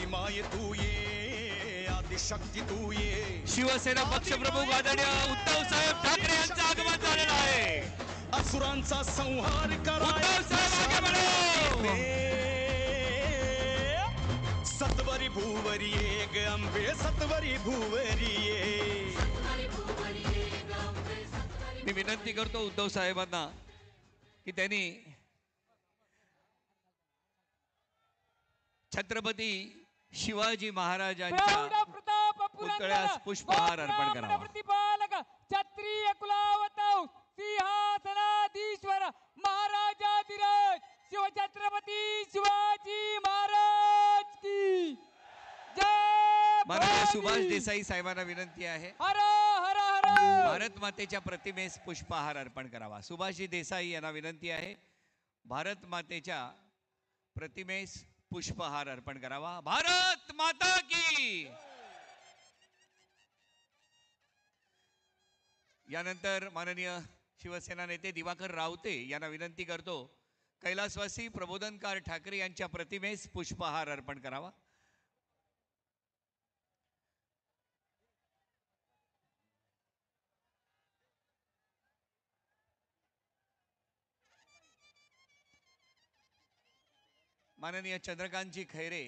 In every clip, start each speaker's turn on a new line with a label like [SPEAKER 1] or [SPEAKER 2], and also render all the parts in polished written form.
[SPEAKER 1] आदिमाय तू ये, आदिशक्ती तू ये।
[SPEAKER 2] शिवसेना पक्षप्रमुख आदरणीय उद्धव साहेब ठाकरे यांचं आगमन झालेलं आहे।
[SPEAKER 1] असुरांचा संहार
[SPEAKER 2] उद्धव साहेब आगे बढ़ो।
[SPEAKER 1] सत्वरी भूवरी ग अंबे, सत्वरी भूवरी ये।
[SPEAKER 2] मी विनंती करतो उद्धव साहेबांना की त्यांनी छत्रपती शिवाजी महाराजांच्या पुतळ्यास पुष्पहार अर्पण करावा।
[SPEAKER 3] प्रतिपालक क्षत्रिय कुलावतौ सिंहासनाधीश्वर महाराजाधिराज शिवछत्रपती शिवाजी महाराज की जय।
[SPEAKER 2] माननीय सुभाष देसाई साहेबांना विनंती आहे
[SPEAKER 3] हर हर हर
[SPEAKER 2] भारत मातेच्या प्रतिमेस पुष्पहार अर्पण करावा। सुभाषजी देसाई यांना विनंती आहे भारत मातेच्या प्रतिमेस पुष्पहार अर्पण करावा। भारत माता की। यानंतर माननीय शिवसेना नेते दिवाकर रावते यांना विनंती करतो कैलासवासी प्रबोधनकार ठाकरे यांच्या प्रतिमेस पुष्पहार अर्पण करावा। माननीय चंद्रकांतजी खैरे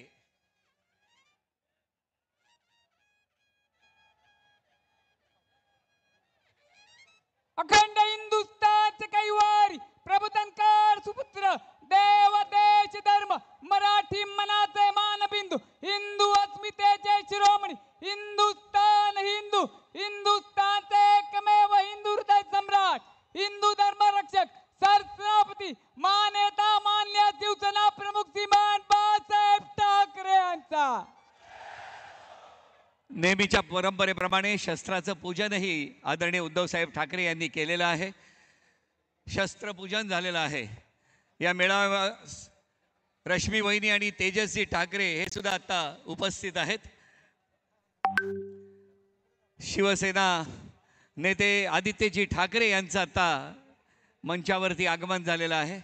[SPEAKER 3] अखंड हिंदुस्थानचे कैवारी प्रबोधनकार सुपुत्र देव देश धर्म मराठी मनाचे मानबिंदू हिंदू अस्मितेचे शिरोमणी हिंदुस्थान हिंदू हिंदुस्थानचे एकमेव हिंदू हृदय सम्राट हिंदू धर्म रक्षक सरसेनापती मान्यता मान्य शिवसेना प्रमुख श्रीमान बाळासाहेब ठाकरे यांचा
[SPEAKER 2] नेहमीच्या परंपरेप्रमाणे शस्त्राचं पूजनही आदरणीय उद्धव साहेब ठाकरे यांनी केलेलं आहे। शस्त्रपूजन झालेलं आहे। या मेळाव्यास रश्मी वहिनी आणि तेजस्वी ठाकरे हे सुद्धा आता उपस्थित आहेत। शिवसेना नेते आदित्यजी ठाकरे यांचं आता मंचावरती आगमन झालेलं आहे।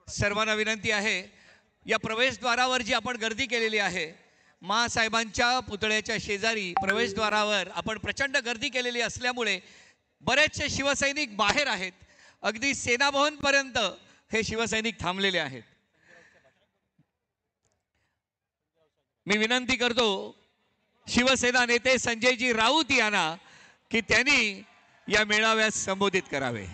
[SPEAKER 2] सर्वांना विनंती आहे या प्रवेशद्वारावर जी आपण गर्दी केलेली आहे महासाहेबांच्या पुतळ्याच्या शेजारी प्रवेशद्वारावर आपण प्रचंड गर्दी केलेली असल्यामुळे बरेचसे शिवसैनिक बाहेर आहेत। अगदी सेना भवन पर्यंत हे शिवसैनिक थांबलेले आहेत। मी विनंती करतो शिवसेना नेते संजयजी राऊत यांना की त्यांनी या मेळाव्यास संबोधित करावे।